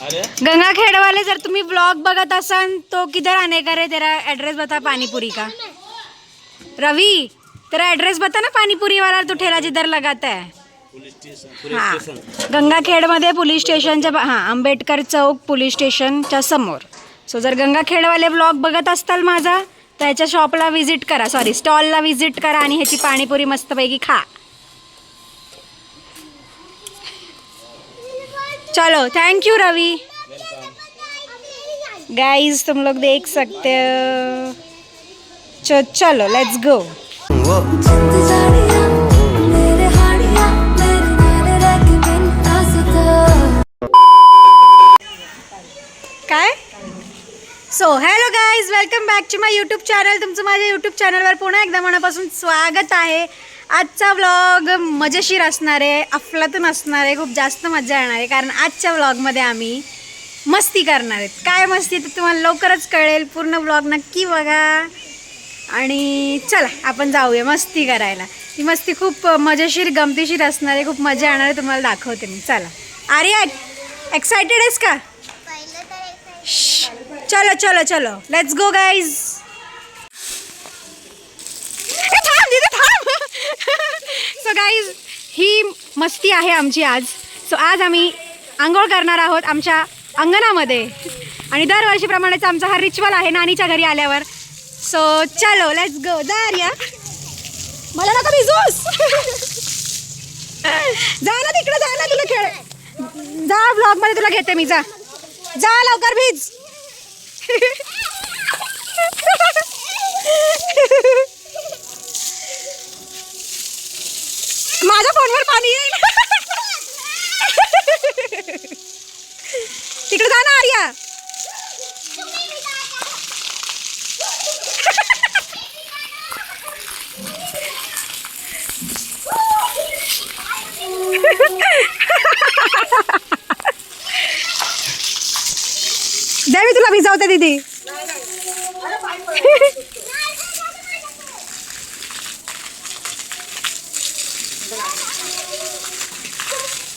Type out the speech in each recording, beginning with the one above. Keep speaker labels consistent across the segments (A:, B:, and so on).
A: गंगाखेड वाले जर तुम्ही ब्लॉग बघत असाल तो किधर आने का रे, तेरा एड्रेस बता पानीपुरी का। रवि तेरा एड्रेस बता ना पानीपुरी वाला, तो ठेला जिधर लगाता है। हाँ, गंगाखेड मध्ये पोलीस स्टेशनच्या हां आंबेडकर चौक पोलीस स्टेशनच्या समोर। सो जर गंगाखेडवाले ब्लॉग बघत असताल माझा तर ह्याच्या शॉपला व्हिजिट करा, सॉरी स्टॉलला व्हिजिट करा आणि ह्याची पाणीपुरी मस्तपैकी खा। चलो थैंक यू रवि। गाइस तुम लोग देख सकते हो, चलो लेट्स गो। काय so hello guys, welcome back to my YouTube channel. तुमचं माझ्या यूट्यूब चॅनलवर पुन्हा एकदा मनापासून स्वागत आहे। आजचा व्लॉग मजेशीर असणार आहे, अफलातून असणार आहे, खूप जास्त मजा येणार आहे कारण आजच्या व्लॉगमध्ये आम्ही मस्ती करणार आहेत। काय मस्ती तर तुम्हाला लवकरच कळेल, पूर्ण व्लॉग नक्की बघा आणि चला आपण जाऊया मस्ती करायला। ही मस्ती खूप मजेशीर गमतीशीर असणार आहे, खूप मजा येणार आहे, तुम्हाला दाखवते मी। चला आर्या एक्साइटेड आहेस का? चलो चलो चलो let's go guys. So guys ही मस्ती आहे आमची आज। सो आज आम्ही आंघोळ करणार आहोत आमच्या अंगणामध्ये आणि दरवर्षीप्रमाणेच आमचा हा रिच्युअल आहे नानीच्या घरी आल्यावर। सो चलो लेट्स गो। दारिया मला नका भिजूस, जा ना तिकडे, जा ना तुला खेळ, जा ब्लॉग मध्ये तुला घेते मी, जा जा लवकर भीज। माझ्या फोनवर पाणी येईल, तिकडे जा ना आर्या। दे मी तुला भिजवते दीदी।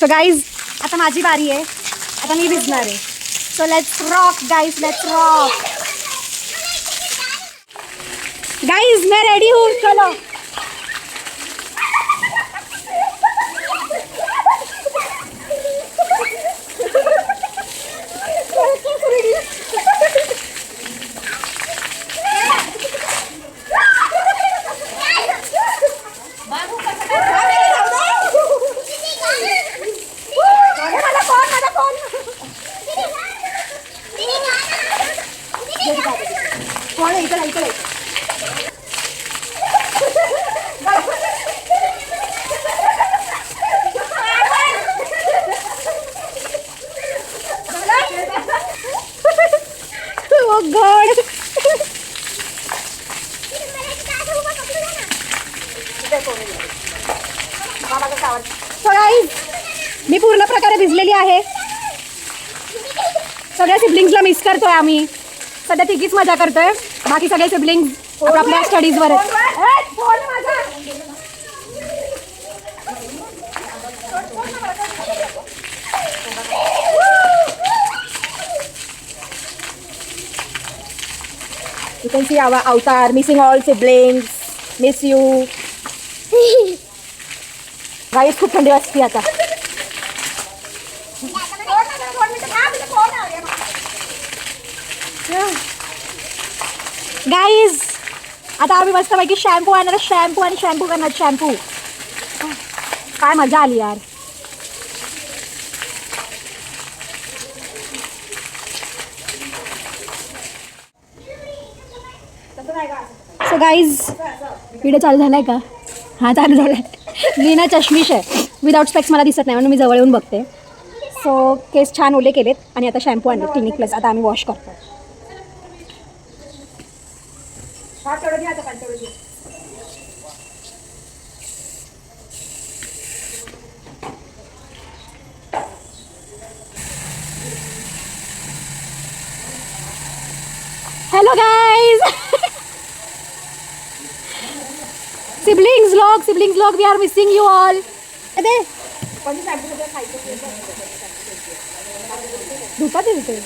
A: सो गाइज आता माझी बारी आहे, आता मी भिजणार आहे। So let's rock guys, let's rock. Guys मैं रेडी हूँ, चलो। मी पूर्ण प्रकारे भिजलेली आहे। सगळ्या सिबलिंग्सला मिस करतोय आम्ही, सध्या तिघीच मजा करतोय, बाकी सगळे सिबलिंग्स आपल्या स्टडीजवर आहेत। You can see our avatar, missing all siblings, miss you. Guys खूप थंडी वाजते आता। गाइस आता आम्ही मस्तपैकी शॅम्पू आणणार, शॅम्पू आणि शॅम्पू करणार, शॅम्पू। काय मजा आली यार। सो गाइज व्हिडिओ चालू झालाय का? हा चालू झालाय। मी ना चष्मीश आहे, विदाउट स्पेक्स मला दिसत नाही म्हणून मी जवळ येऊन बघते। सो केस छान ओले केलेत आणि आता शॅम्पू आणले क्लिनिक प्लस, आता आम्ही वॉश करतो। Hello guys, siblings vlog, we are missing you all. अबे धुपात येईल ते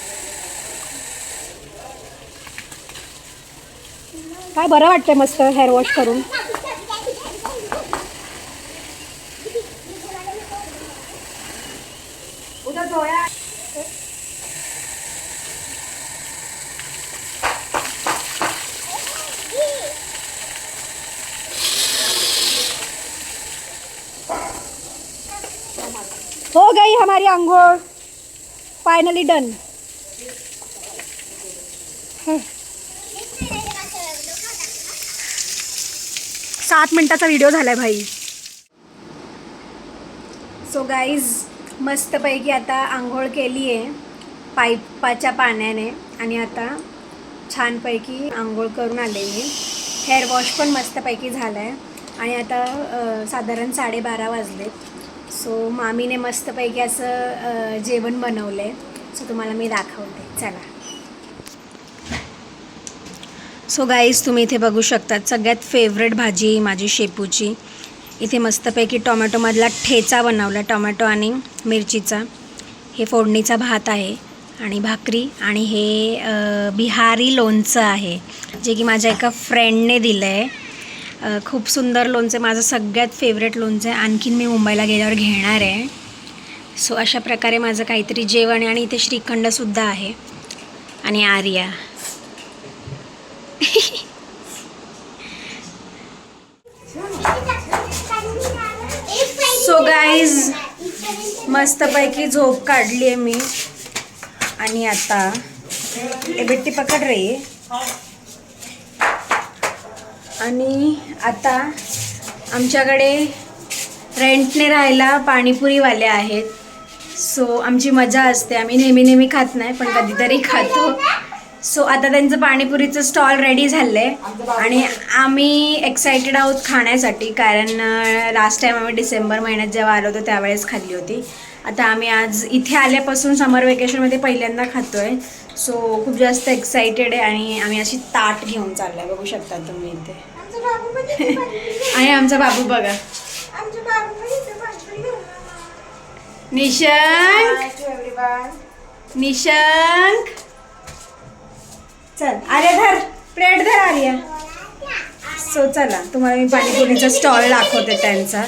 A: काय बरं वाटतंय मस्त हेअर वॉश करून. हो गई हमारी अंघोळ फाइनली डन. 7 मिनिटाचा व्हिडिओ झालाय भाई. सो गाईज मस्तपैकी आता आंघोळ केली आहे पाईपाच्या पाण्याने आणि आता छानपैकी आंघोळ करून आले मी. हेअर वॉश पण मस्तपैकी झालं आहे आणि आता साधारण 12:30 वाजलेत. सो मामीने मस्तपैकी असं जेवण बनवलं आहे. सो तुम्हाला मी दाखवते चला. सो गाईज तुम्ही इथे बघू शकतात सगळ्यात फेवरेट भाजी माझी शेपूची. इथे मस्तपैकी टोमॅटोमधला ठेचा बनवला टोमॅटो आणि मिरचीचा. हे फोडणीचा भात आहे आणि भाकरी आणि हे बिहारी लोणचं आहे जे की माझ्या एका फ्रेंडने दिलं आहे. खूप सुंदर लोणचं माझं सगळ्यात फेवरेट लोणचं आहे. आणखीन मी मुंबईला गेल्यावर घेणार आहे. सो अशा प्रकारे माझं काहीतरी जेवण आहे आणि इथे श्रीखंडसुद्धा आहे आणि आर्या. सो गाईज मस्तपैकी झोप काढली आहे मी आणि आता ए बेटी पकड रे. आणि आता आमच्याकडे रेंटने राहायला पाणीपुरीवाले आहेत. सो आमची मजा असते. आम्ही नेहमी खात नाही पण कधीतरी खातो. सो आता त्यांचं पाणीपुरीचं स्टॉल रेडी झालं आहे आणि आम्ही एक्सायटेड आहोत खाण्यासाठी कारण लास्ट टाईम आम्ही डिसेंबर महिन्यात जेव्हा आलो होतो त्यावेळेस खाल्ली होती. आता आम्ही आज इथे आल्यापासून समर वेकेशनमध्ये पहिल्यांदा खातो आहे. सो खूप जास्त एक्सायटेड आहे आणि आम्ही अशी ताट घेऊन चाललो आहे. बघू शकता तुम्ही इथे आणि आमचा बाबू बघा. निशंक निशंक चल आर्या धर प्लेट धर आर्या. सो चला तुम्हाला मी पाणीपुरीचा स्टॉल दाखवते त्यांचा.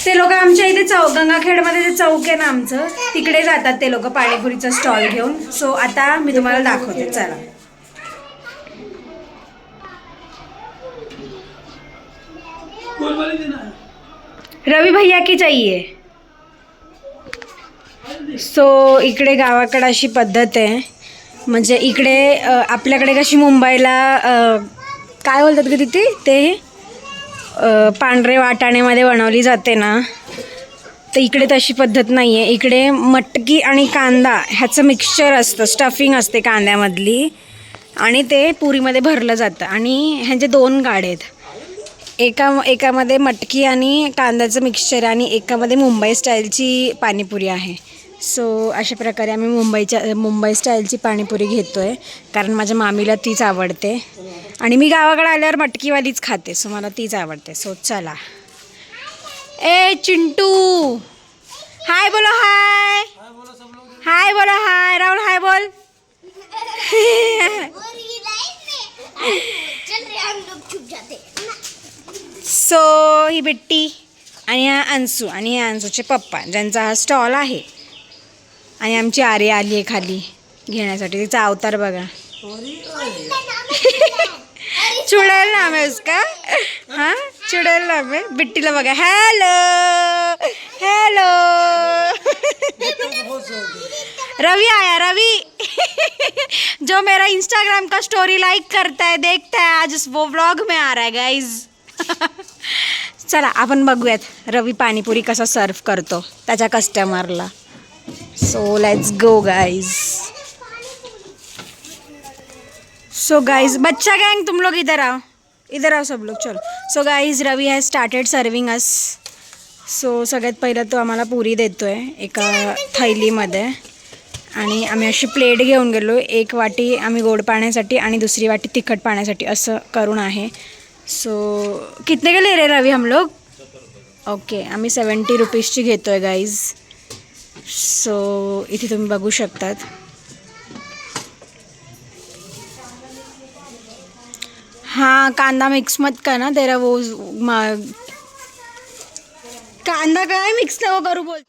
A: ते लोक आमच्या इथे गंगाखेडमध्ये जे चौक आहे ना आमचं तिकडे जातात ते लोक पाणीपुरीचा स्टॉल घेऊन. सो आता मी तुम्हाला दाखवते चला. रवि भैया की चाहिए. सो इकडे गावाकडे अशी पद्धत आहे म्हणजे इकडे आपल्याकडे कशी मुंबईला काय बोलतात का तिथे ते पांढरे वाटाण्यामध्ये बनवली जाते ना तर इकडे तशी पद्धत नाही आहे. इकडे मटकी आणि कांदा ह्याचं मिक्सचर असतं स्टफिंग असते कांद्यामधली आणि ते पुरीमध्ये भरलं जातं आणि ह्यांचे 2 गाडे आहेत. एकामध्ये मटकी आणि कांद्याचं मिक्सचर आणि एकामध्ये मुंबई स्टाईलची पाणीपुरी आहे. सो अशा प्रकारे आम्ही मुंबई स्टाईलची पाणीपुरी घेतो आहे कारण माझ्या मामीला तीच आवडते आणि मी गावाकडे आल्यावर मटकीवालीच खाते. सो मला तीच आवडते. सो चला. ए चिंटू हाय बोलो. हाय हाय बोलो. हाय राहुल हाय बोल. सो ही बिट्टी आणि हा अंशू आणि हा अंशूचे पप्पा ज्यांचा हा स्टॉल आहे आणि आमची आर्या आली आहे खाली घेण्यासाठी. तिचा अवतार बघा. चुडेल नाम आहे उसका. हां चुडेल नाम आहे. बिट्टीला बघा. Hello hello. रवि आया रवि जो मेरा इंस्टाग्राम का स्टोरी लाइक करता है देखता है आज वो व्लॉग में आ रहा है गाइज. चला आपण बघूयात रवि पाणीपुरी कसा सर्व करतो त्याच्या कस्टमरला. So let's go guys. So guys बच्चा गैंग तुम लोग इधर आओ सब लोग चलो. So guys Ravi has started serving us. So सगळ्यात पहिलं तो आम्हाला पुरी देतो आहे एका थैलीमध्ये आणि आम्ही अशी प्लेट घेऊन गेलो. 1 वाटी आम्ही गोड पाण्यासाठी आणि दुसरी वाटी तिखट पाण्यासाठी असं करून आहे. सो कितने के ले रहे रवि हम लोग. ओके आम्ही 70 रुपीजची घेतो आहे गाईज. सो इथे तुम्ही बघू शकतात. हाँ कांदा मिक्स मत करना तेरा वो कांदा काय मिक्स नको करू बोल.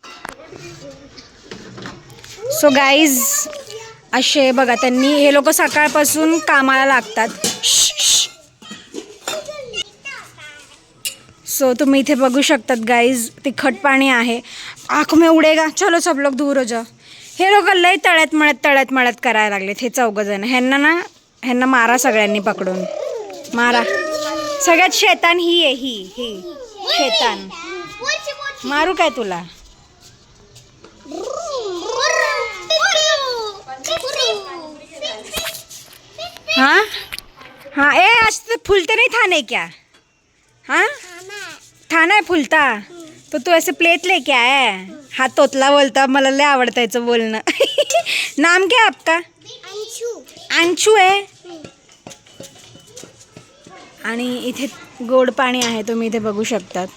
A: सो गाईज असे बघा त्यांनी हे लोक सकाळपासून कामाला लागतात. सो तुम्ही इथे बघू शकतात गाईज तिखट पाणी आहे. आँख में उडेगा चलो सब लोग दूर हो जाओ. हे लोक लय तळ्यात मळत करायला लागलेत हे 4 जण. ह्यांना मारा सगळ्यांनी पकडून मारा. सगळ्यात शैतान ही आहे ही शैतान. मारू काय तुला. हाँ हाँ ए आज तो फूलते नहीं थाने क्या. हाँ थाना है फुलता. तो तू ऐसे प्लेट लेके आया है. हा तोतला बोलता मला लय आवडतं याचं बोलणं. नाम क्या है आपका. अंशू है. आणि इथे गोड पाणी आहे तुम्ही इथे बघू शकतात.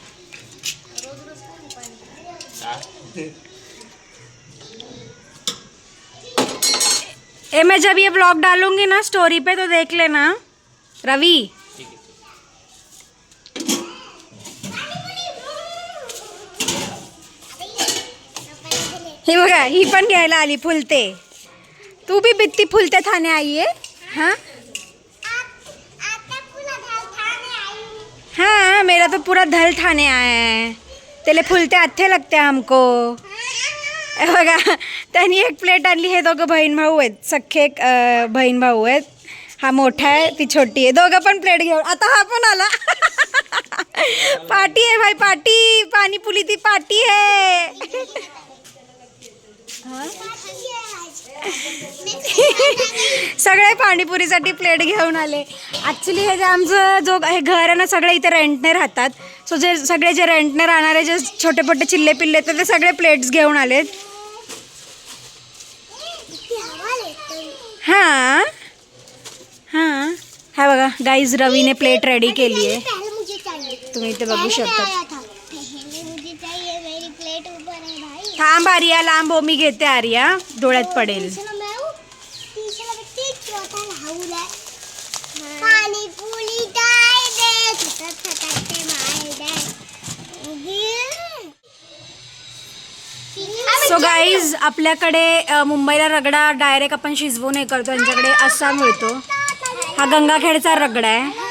A: मैं जब ये ब्लॉग डालूंगी ना स्टोरी पे तो देख लेना रवि. हे बघा ही पण घ्यायला आली फुलते. तू भी बित्ती फुलते थाने आई है. हाँ हाँ मेरा तो पूरा धल थाने आया है. तेले फुलते अच्छे लगते हैं हमको. बघा त्यांनी एक प्लेट आणली. हे दोघं बहीण भाऊ आहेत. सख्खे बहीण भाऊ आहेत. हा मोठा आहे ती छोटी आहे. दोघं पण प्लेट घेऊन. आता हा पण आला. पार्टी आहे भाई पार्टी. पाणीपुरी ती पार्टी आहे. सगळे पाणीपुरीसाठी प्लेट घेऊन आले. ॲक्च्युली हे जे आमचं जो हे घर आहे ना सगळे इथे रेंटने राहतात. सो जे सगळे जे रेंटने राहणारे जे छोटे मोठे चिल्ले पिल्ले तर ते सगळे प्लेट्स घेऊन आलेत. हां हां हा बघा गाईज रवीने प्लेट रेडी केली आहे. तुम्ही इथे बघू शकता. थांब आर्या लांब हो मी घेते. आर्या डोळ्यात पडेल. सो गाईज आपल्याकडे मुंबईला रगडा डायरेक्ट आपण शिजवून हे करतो. यांच्याकडे असा मिळतो. हा गंगाखेडचा रगडा आहे.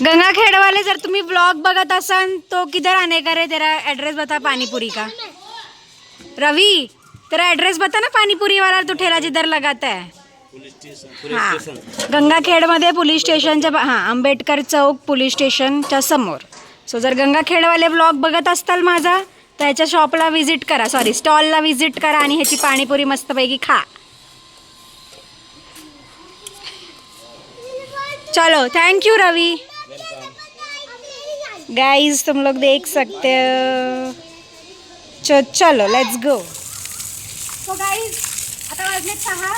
A: गंगाखेड वाले जर तुम्ही ब्लॉग बघत असाल तो किधर आने का रे. तेरा एड्रेस बता पानीपुरी का. रवि तेरा एड्रेस बता ना पानीपुरी वाला. तू ठेला जिधर लगाता है. हाँ गंगाखेडमध्ये पोलीस स्टेशनच्या हां आंबेडकर चौक पोलीस स्टेशनच्या समोर. सो जर गंगाखेडवाले ब्लॉग बघत असताल माझा तर ह्याच्या शॉपला व्हिजिट करा. सॉरी स्टॉलला व्हिजिट करा आणि ह्याची पाणीपुरी मस्तपैकी खा. चलो थैंक यू रवि. गाइस तुम लोग देख सकते हो. चलो लेट्स गो. सो गाइस आता वाजले 6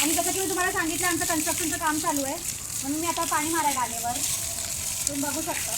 A: आणि जसं की मी तुम्हाला सांगितलं आमचं कन्स्ट्रक्शनचं काम चालू आहे म्हणून मी आता पाणी मारायला आले वर. तुम्ही बघू शकता.